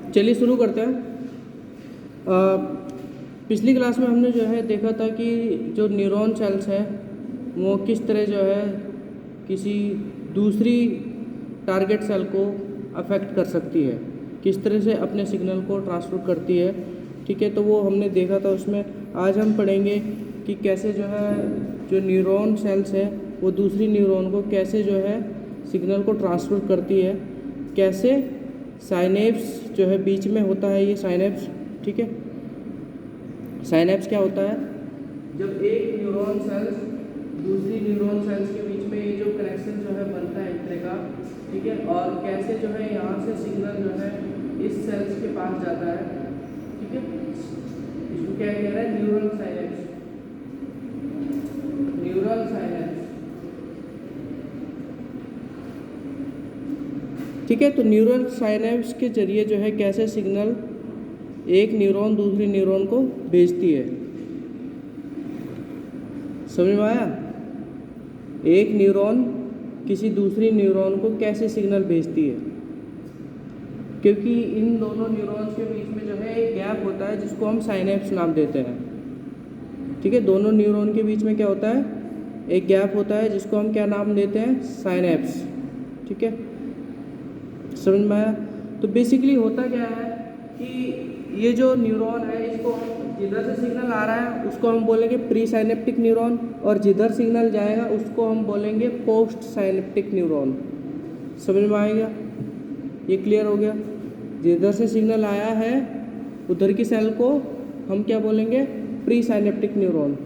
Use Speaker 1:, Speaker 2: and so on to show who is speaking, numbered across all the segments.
Speaker 1: चलिए शुरू करते हैं। पिछली क्लास में हमने जो है देखा था कि जो न्यूरॉन सेल्स है वो किस तरह जो है किसी दूसरी टारगेट सेल को अफेक्ट कर सकती है, किस तरह से अपने सिग्नल को ट्रांसफर करती है। ठीक है, तो वो हमने देखा था। उसमें आज हम पढ़ेंगे कि कैसे जो है जो न्यूरॉन सेल्स है वो दूसरी न्यूरॉन को कैसे जो है सिग्नल को ट्रांसफ़र करती है, कैसे साइनेप्स जो है बीच में होता है ये साइनेप्स। ठीक है, साइनेप्स क्या होता है? जब एक न्यूरॉन सेल्स दूसरी न्यूरॉन सेल्स के बीच में ये जो कनेक्शन जो है बनता है एक तरह का। ठीक है, और कैसे जो है यहाँ से सिग्नल जो है इस सेल्स के पास जाता है। ठीक है, इसको क्या कह रहा है? Neural synapse, neural synapse. ठीक है, तो न्यूरल साइनेप्स के जरिए जो है कैसे सिग्नल एक न्यूरॉन दूसरी न्यूरॉन को भेजती है। समझ में आया? एक न्यूरॉन किसी दूसरी न्यूरॉन को कैसे सिग्नल भेजती है, क्योंकि इन दोनों न्यूरॉन्स के बीच में जो है एक गैप होता है जिसको हम साइनेप्स नाम देते हैं। ठीक है, दोनों न्यूरॉन के बीच में क्या होता है? एक गैप होता है जिसको हम क्या नाम देते हैं? साइनेप्स। ठीक है, समझ में आया? तो बेसिकली होता क्या है कि ये जो न्यूरॉन है इसको जिधर से सिग्नल आ रहा है उसको हम बोलेंगे प्री साइनेप्टिक न्यूरॉन, और जिधर सिग्नल जाएगा उसको हम बोलेंगे पोस्ट साइनेप्टिक न्यूरॉन। समझ में आएगा? ये क्लियर हो गया? जिधर से सिग्नल आया है उधर की सेल को हम क्या बोलेंगे? प्री साइनेप्टिक न्यूरॉन,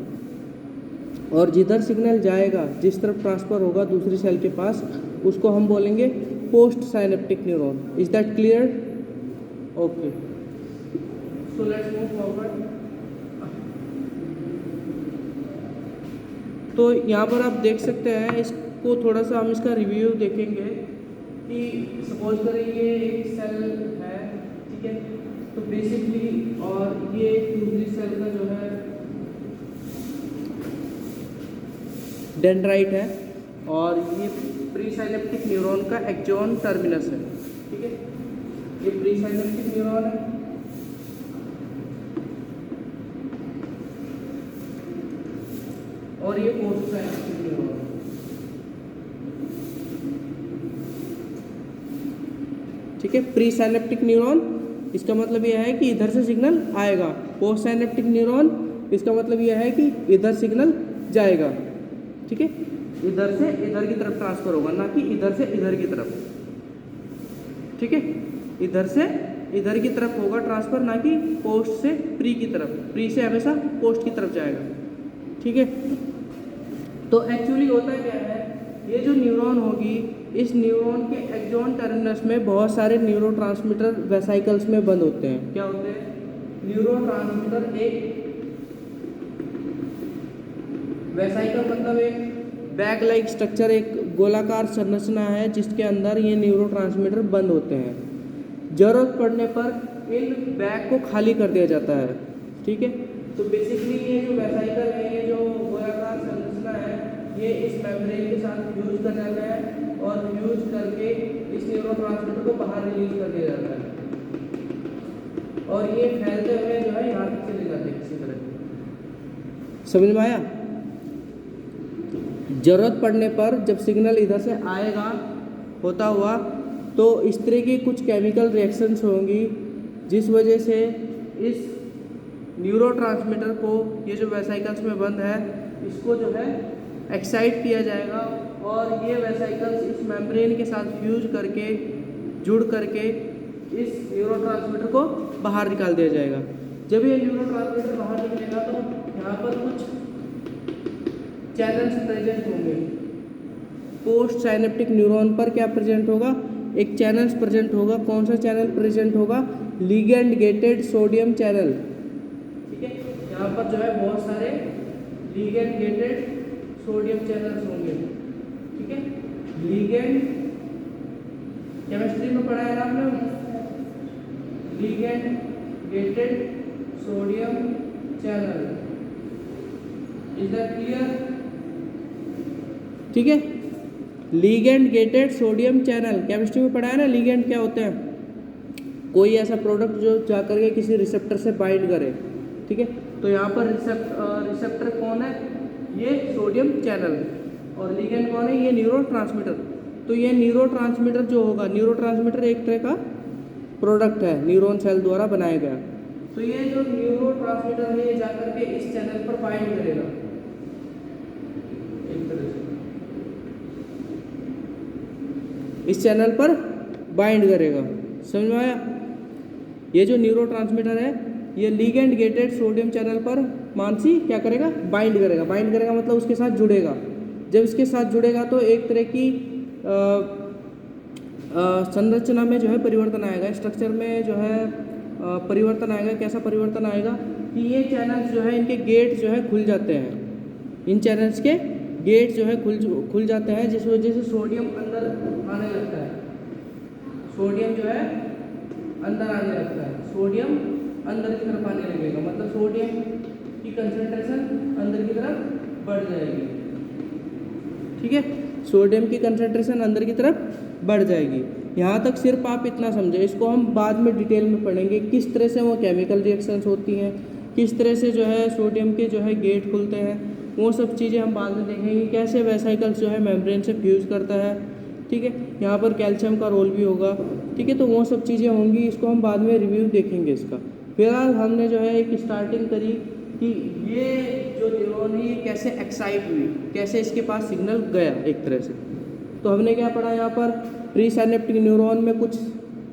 Speaker 1: और जिधर सिग्नल जाएगा जिस तरफ ट्रांसफ़र होगा दूसरी सेल के पास उसको हम बोलेंगे post synaptic neuron. Is that clear? Okay, so let's move forward. तो यहाँ पर आप देख सकते हैं, इसको थोड़ा सा हम इसका रिव्यू देखेंगे कि सपोज करें ये एक सेल है। ठीक है, तो बेसिकली और ये दूसरी सेल का जो है डेंड्राइट है, और ये प्री साइनेप्टिक न्यूरॉन का एक्सॉन टर्मिनस है। ठीक है, ये प्री साइनेप्टिक न्यूरॉन है, और ये पोस्ट साइनेप्टिक न्यूरॉन है। ठीक है, प्री साइनेप्टिक न्यूरॉन इसका मतलब यह है कि इधर से सिग्नल आएगा, पोस्ट साइनेप्टिक न्यूरॉन इसका मतलब यह है कि इधर सिग्नल जाएगा। ठीक है, इधर से इधर की तरफ ट्रांसफर होगा, ना कि इधर से इधर की तरफ। ठीक है, इधर से इधर की तरफ होगा ट्रांसफर, ना कि पोस्ट से प्री की तरफ। प्री से हमेशा पोस्ट की तरफ जाएगा। ठीक है, तो एक्चुअली होता क्या है, ये जो न्यूरॉन होगी इस न्यूरॉन के एक्सॉन टर्मिनस में बहुत सारे न्यूरोट्रांसमीटर वेसाइकल्स में बंद होते हैं। क्या होते हैं? न्यूरोट्रांसमीटर। एक वेसाइकल मतलब एक बैग लाइक स्ट्रक्चर, एक गोलाकार संरचना है जिसके अंदर ये न्यूरोट्रांसमीटर बंद होते हैं। जरूरत पड़ने पर इन बैग को खाली कर दिया जाता है। ठीक है, तो बेसिकली ये जो वेसाइकल है, ये जो गोलाकार संरचना है, ये इस मेम्ब्रेन के साथ फ्यूज कर जाता है, और फ्यूज करके इस न्यूरोट्रांसमीटर को बाहर रिलीज कर दिया जाता है, और ये फैलते हुए जो है यहाँ तक चले जाते हैं किसी तरह। समझ में आया? ज़रूरत पड़ने पर जब सिग्नल इधर से आएगा होता हुआ, तो इस तरह की कुछ केमिकल रिएक्शंस होंगी जिस वजह से इस न्यूरोट्रांसमीटर को, ये जो वेसाइकल्स में बंद है, इसको जो है एक्साइट किया जाएगा, और ये वेसाइकल्स इस मेम्ब्रेन के साथ फ्यूज करके जुड़ करके इस न्यूरोट्रांसमीटर को बाहर निकाल दिया जाएगा। जब ये न्यूरोट्रांसमीटर बाहर निकलेगा तो यहाँ पर कुछ चैनल्स प्रेजेंट होंगे। पोस्ट साइनेप्टिक न्यूरॉन पर क्या प्रेजेंट होगा? एक चैनल्स प्रेजेंट होगा। कौन सा चैनल प्रेजेंट होगा? Ligand gated sodium channel. ठीक है, यहाँ पर जो है बहुत सारे लिगेंड गेटेड सोडियम चैनल्स होंगे। ठीक है, लिगेंड केमिस्ट्री में पढ़ा है ना आपने? Ligand gated sodium channel. Is that clear? ठीक है, ligand gated sodium channel chemistry में पढ़ा है ना, लिगेंड क्या होते हैं? कोई ऐसा प्रोडक्ट जो जा करके किसी रिसेप्टर से बाइंड करे, ठीक है। तो यहाँ पर रिसेप्टर कौन है, ये सोडियम चैनल, और लिगेंड कौन है, ये न्यूरोट्रांसमीटर। तो ये न्यूरोट्रांसमीटर जो होगा, न्यूरोट्रांसमीटर एक तरह का प्रोडक्ट है न्यूरॉन सेल द्वारा बनाया गया। तो ये जो न्यूरोट्रांसमीटर है ये जाकर के इस चैनल पर बाइंड करेगा एक तरह से, इस चैनल पर बाइंड करेगा, समझ में आया। ये जो न्यूरोट्रांसमीटर है ये लिगेंड गेटेड सोडियम चैनल पर मानसी क्या करेगा, बाइंड करेगा। बाइंड करेगा मतलब उसके साथ जुड़ेगा। जब इसके साथ जुड़ेगा तो एक तरह की संरचना में जो है परिवर्तन आएगा, स्ट्रक्चर में जो है परिवर्तन आएगा। कैसा परिवर्तन आएगा कि ये चैनल्स जो है इनके गेट जो है खुल जाते हैं, इन चैनल्स के गेट जो है खुल जाते हैं, जिस वजह से सोडियम अंदर आने लगता है, सोडियम जो है अंदर आने लगता है, सोडियम अंदर की तरफ आने लगेगा, मतलब सोडियम की कंसंट्रेशन अंदर की तरफ बढ़ जाएगी, ठीक है। सोडियम की कंसंट्रेशन अंदर की तरफ बढ़ जाएगी। यहाँ तक सिर्फ आप इतना समझे, इसको हम बाद में डिटेल में पढ़ेंगे किस तरह से वो केमिकल रिएक्शंस होती हैं, किस तरह से जो है सोडियम के जो है गेट खुलते हैं, वो सब चीज़ें हम बाद में देखेंगे। कैसे वेसिकल्स जो है मेम्ब्रेन से फ्यूज़ करता है, ठीक है। यहाँ पर कैल्शियम का रोल भी होगा, ठीक है। तो वो सब चीज़ें होंगी, इसको हम बाद में रिव्यू देखेंगे इसका। फिलहाल हमने जो है एक स्टार्टिंग करी कि ये जो न्यूरॉन है ये कैसे एक्साइट हुई, कैसे इसके पास सिग्नल गया एक तरह से। तो हमने क्या पढ़ा यहाँ पर, प्री साइनेप्टिक न्यूरॉन में कुछ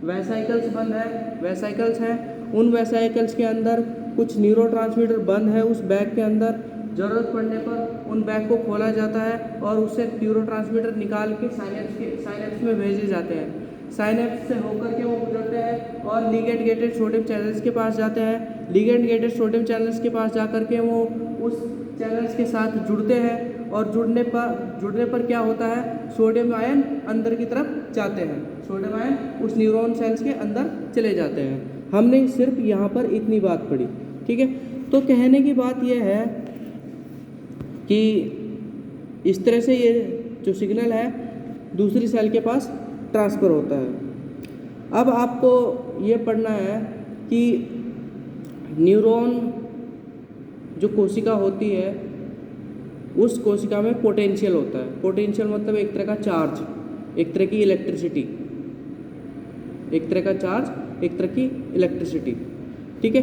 Speaker 1: वेसाइकल्स बंद है, वेसाइकल्स हैं, उन वेसाइकल्स के अंदर कुछ न्यूरोट्रांसमीटर बंद है उस बैग के अंदर। ज़रूरत पड़ने पर उन बैग को खोला जाता है और उससे न्यूरोट्रांसमीटर निकाल के साइनेप्स में भेजे जाते हैं। साइनेप्स से होकर के वो गुजरते हैं और लिगेंड गेटेड सोडियम चैनल्स के पास जाते हैं। लिगेंड गेटेड सोडियम चैनल्स के पास जाकर के वो उस चैनल्स के साथ जुड़ते हैं और जुड़ने पर क्या होता है, सोडियम आयन अंदर की तरफ जाते हैं, सोडियम आयन उस न्यूरॉन सेल्स के अंदर चले जाते हैं। हमने सिर्फ यहाँ पर इतनी बात पढ़ी, ठीक है। तो कहने की बात यह है कि इस तरह से ये जो सिग्नल है दूसरी सेल के पास ट्रांसफ़र होता है। अब आपको ये पढ़ना है कि न्यूरॉन जो कोशिका होती है उस कोशिका में पोटेंशियल होता है। पोटेंशियल मतलब एक तरह का चार्ज, एक तरह की इलेक्ट्रिसिटी, एक तरह का चार्ज, एक तरह की इलेक्ट्रिसिटी, ठीक है।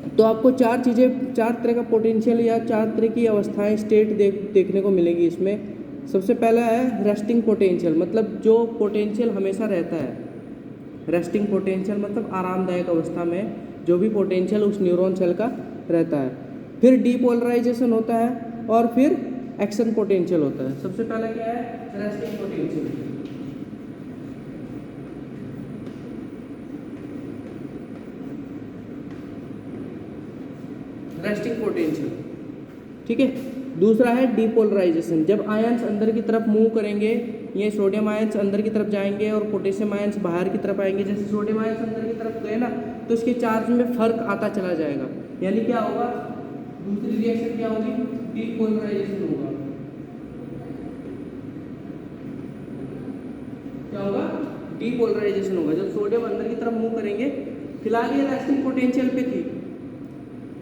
Speaker 1: तो आपको चार तरह का पोटेंशियल या चार तरह की अवस्थाएं, स्टेट देखने को मिलेगी इसमें। सबसे पहला है रेस्टिंग पोटेंशियल, मतलब जो पोटेंशियल हमेशा रहता है। रेस्टिंग पोटेंशियल मतलब आरामदायक अवस्था में जो भी पोटेंशियल उस न्यूरॉन सेल का रहता है। फिर डीपोलराइजेशन होता है और फिर एक्शन पोटेंशियल होता है। सबसे पहला क्या है, रेस्टिंग पोटेंशियल। रेस्टिंग पोटेंशियल, ठीक है। दूसरा है डीपोलराइजेशन, जब आयंस अंदर की तरफ मूव करेंगे, ये सोडियम आयंस अंदर की तरफ जाएंगे और पोटेशियम आयंस बाहर की तरफ आएंगे। जैसे सोडियम आयंस अंदर की तरफ गए ना तो इसके चार्ज में फर्क आता चला जाएगा, यानी क्या होगा, दूसरी रिएक्शन क्या होगी, डीपोलराइजेशन होगा। क्या होगा, डीपोलराइजेशन होगा। जब सोडियम अंदर की तरफ मूव करेंगे, फिलहाल ये रेस्टिंग पोटेंशियल पे थी,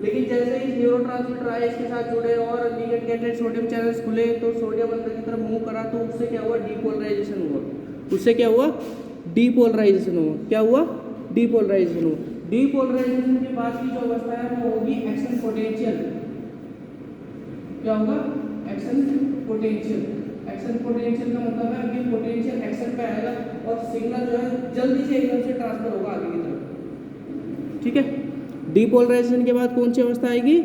Speaker 1: लेकिन जैसे ही न्यूरोट्रांसमीटर आए इसके साथ जुड़े और लिगेंड गेटेड सोडियम चैनल्स खुले तो सोडियम अंदर की तरफ मूव करा, तो उससे क्या हुआ, डीपोलराइजेशन हुआ। उससे क्या हुआ, डीपोलराइजेशन हुआ। क्या हुआ, डीपोलराइजेशन हुआ। डीपोलराइजेशन के बाद की जो अवस्था है वो होगी एक्शन पोटेंशियल। क्या होगा, एक्शन पोटेंशियल। एक्शन पोटेंशियल का मतलब है कि पोटेंशियल एक्शन पे आएगा और सिग्नल जो है जल्दी से एकदम से ट्रांसफर होगा आगे की तरफ, ठीक है। डीपोलराइजेशन के बाद कौन सी अवस्था आएगी,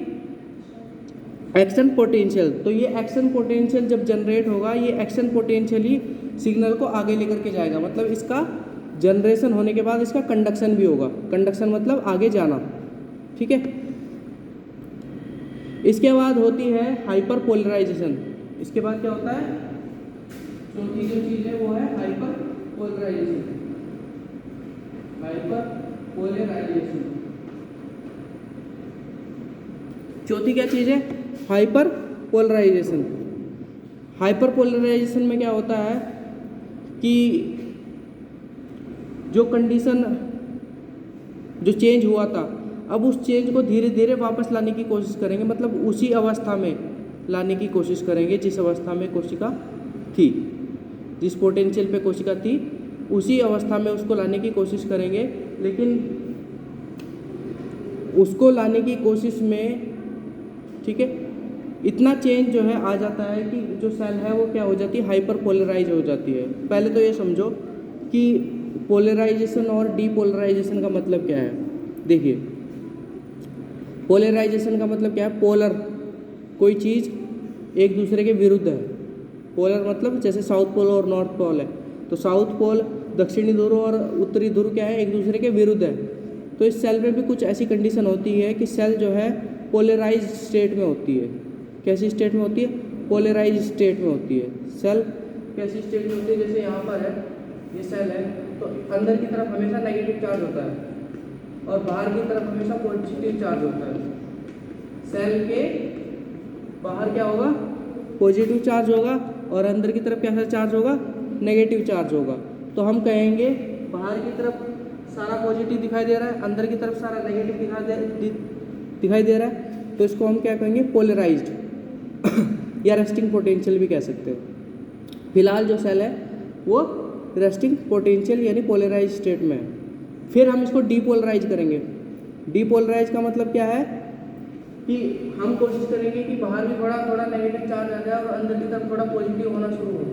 Speaker 1: एक्शन पोटेंशियल। तो ये एक्शन पोटेंशियल जब जनरेट होगा, ये एक्शन पोटेंशियल ही सिग्नल को आगे लेकर के जाएगा, मतलब इसका जनरेशन होने के बाद इसका कंडक्शन भी होगा। कंडक्शन मतलब आगे जाना, ठीक है। इसके बाद होती है हाइपर पोलराइजेशन। इसके बाद क्या होता है, चौथी जो चीज़ है वो है हाइपर पोलराइजेशन। हाइपर पोलराइजेशन चौथी क्या चीज़ है, हाइपर पोलराइजेशन। हाइपर पोलराइजेशन में क्या होता है कि जो कंडीशन जो चेंज हुआ था, अब उस चेंज को धीरे धीरे वापस लाने की कोशिश करेंगे, मतलब उसी अवस्था में लाने की कोशिश करेंगे जिस अवस्था में कोशिका थी, जिस पोटेंशियल पे कोशिका थी उसी अवस्था में उसको लाने की कोशिश करेंगे। लेकिन उसको लाने की कोशिश में, ठीक है, इतना चेंज जो है आ जाता है कि जो सेल है वो क्या हो जाती है, हाइपर पोलराइज हो जाती है। पहले तो ये समझो कि पोलराइजेशन और डीपोलराइजेशन का मतलब क्या है। देखिए, पोलराइजेशन का मतलब क्या है, पोलर कोई चीज़ एक दूसरे के विरुद्ध है। पोलर मतलब जैसे साउथ पोल और नॉर्थ पोल है, तो साउथ पोल दक्षिणी ध्रुव और उत्तरी ध्रुव क्या है, एक दूसरे के विरुद्ध है। तो इस सेल में भी कुछ ऐसी कंडीशन होती है कि सेल जो है पोलराइज स्टेट में होती है। कैसी स्टेट में होती है, पोलराइज स्टेट में होती है। सेल कैसी स्टेट में होती है, जैसे यहाँ पर है, ये सेल है, तो अंदर की तरफ हमेशा नेगेटिव चार्ज होता है और बाहर की तरफ हमेशा पॉजिटिव चार्ज होता है। सेल के बाहर क्या होगा, पॉजिटिव चार्ज होगा और अंदर की तरफ कैसा चार्ज होगा, नेगेटिव चार्ज होगा। तो हम कहेंगे बाहर की तरफ सारा पॉजिटिव दिखाई दे रहा है, अंदर की तरफ सारा नेगेटिव दिखाई दे रहा है, तो इसको हम क्या कहेंगे, पोलराइज्ड या रेस्टिंग पोटेंशियल भी कह सकते हैं। फिलहाल जो सेल है वो रेस्टिंग पोटेंशियल यानी पोलराइज स्टेट में है। फिर हम इसको डीपोलराइज करेंगे। डीपोलराइज का मतलब क्या है कि हम कोशिश करेंगे कि बाहर भी थोड़ा थोड़ा नेगेटिव चार्ज आ जाए और अंदर की तरफ थोड़ा पॉजिटिव होना शुरू हो।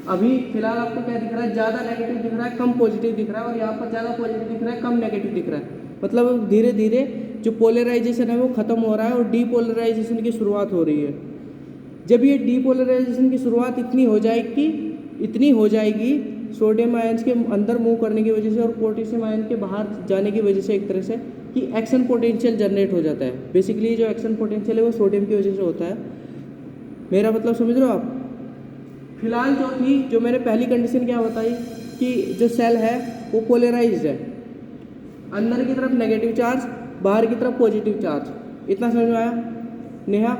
Speaker 1: अभी फिलहाल आपको क्या दिख रहा है, ज़्यादा नेगेटिव दिख रहा है, कम पॉजिटिव दिख रहा है, और यहाँ पर ज़्यादा पॉजिटिव दिख रहा है, कम नेगेटिव दिख रहा है। मतलब धीरे धीरे जो पोलराइजेशन है वो ख़त्म हो रहा है और डीपोलराइजेशन की शुरुआत हो रही है। जब ये डीपोलराइजेशन की शुरुआत इतनी हो जाएगी सोडियम आयंस के अंदर मूव करने की वजह से और पोटेशियम आयन के बाहर जाने की वजह से, एक तरह से कि एक्शन पोटेंशियल जनरेट हो जाता है। बेसिकली जो एक्शन पोटेंशियल है वो सोडियम की वजह से होता है। मेरा मतलब समझ रहे हो आप। फिलहाल जो मैंने पहली कंडीशन क्या बताई कि जो सेल है वो पोलराइज्ड है, अंदर की तरफ नेगेटिव चार्ज, बाहर की तरफ पॉजिटिव चार्ज। इतना समझ में आया नेहा,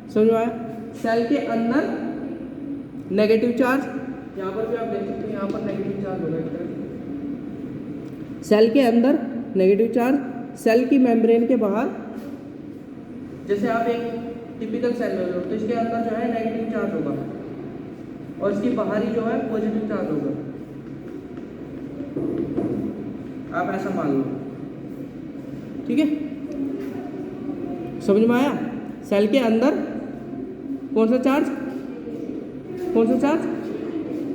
Speaker 1: समझ में आया। सेल के अंदर नेगेटिव चार्ज, यहाँ पर भी आप देख सकते हैं, यहाँ पर नेगेटिव चार्ज होगा एक तरफ। सेल के अंदर नेगेटिव चार्ज, सेल की मेम्ब्रेन के बाहर, जैसे आप एक टिपिकल सेल ले लो तो इसके अंदर जो है नेगेटिव चार्ज होगा और इसकी बाहरी जो है पॉजिटिव चार्ज होगा। आप ऐसा मान लो, ठीक है, समझ में आया। सेल के अंदर कौन सा चार्ज,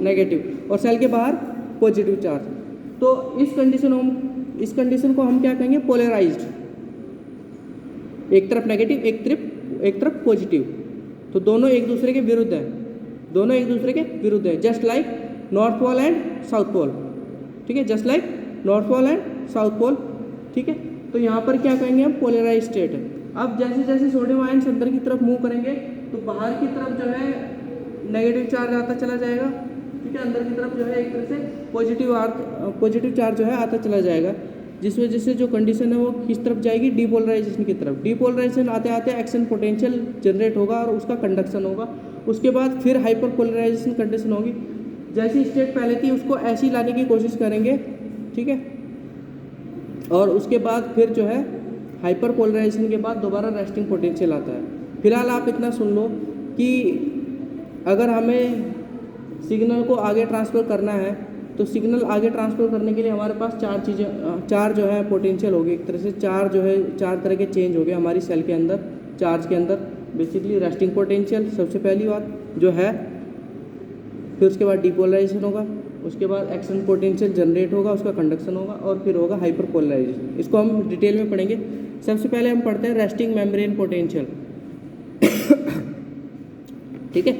Speaker 1: नेगेटिव, और सेल के बाहर पॉजिटिव चार्ज। तो इस कंडीशन को हम क्या कहेंगे, पोलराइज्ड। एक तरफ नेगेटिव, एक तरफ पॉजिटिव, तो दोनों एक दूसरे के विरुद्ध है, just like north pole and south pole, ठीक है, just like north pole and south pole, ठीक है। तो यहाँ पर क्या कहेंगे हम, पोलराइज स्टेट है। अब जैसे जैसे सोडियम आयन्स अंदर की तरफ मूव करेंगे तो बाहर की तरफ जो है नेगेटिव चार्ज आता चला जाएगा, ठीक है, अंदर की तरफ जो है एक तरह से पॉजिटिव चार्ज जो है आता चला जाएगा, जिस वजह से जो कंडीशन है वो किस तरफ जाएगी, डीपोलराइजेशन की तरफ। डीपोलराइजेशन आते आते एक्शन पोटेंशियल जनरेट होगा और उसका कंडक्शन होगा। उसके बाद फिर हाइपर पोलराइजेशन कंडीशन होगी। जैसी स्टेट पहले थी उसको ऐसी लाने की कोशिश करेंगे, ठीक है, और उसके बाद फिर जो है हाइपर पोलराइजेशन के बाद दोबारा रेस्टिंग पोटेंशियल आता है। फिलहाल आप इतना सुन लो कि अगर हमें सिग्नल को आगे ट्रांसफ़र करना है तो सिग्नल आगे ट्रांसफ़र करने के लिए हमारे पास चार जो है पोटेंशियल होगी। एक तरह से चार तरह के चेंज हो गए हमारी सेल के अंदर, चार्ज के अंदर। बेसिकली रेस्टिंग पोटेंशियल सबसे पहली बात जो है, फिर उसके बाद डीपोलराइजेशन होगा, उसके बाद एक्शन पोटेंशियल जनरेट होगा, उसका कंडक्शन होगा, और फिर होगा हाइपर पोलराइजेशन। इसको हम डिटेल में पढ़ेंगे। सबसे पहले हम पढ़ते हैं रेस्टिंग मेम्ब्रेन पोटेंशियल, ठीक है।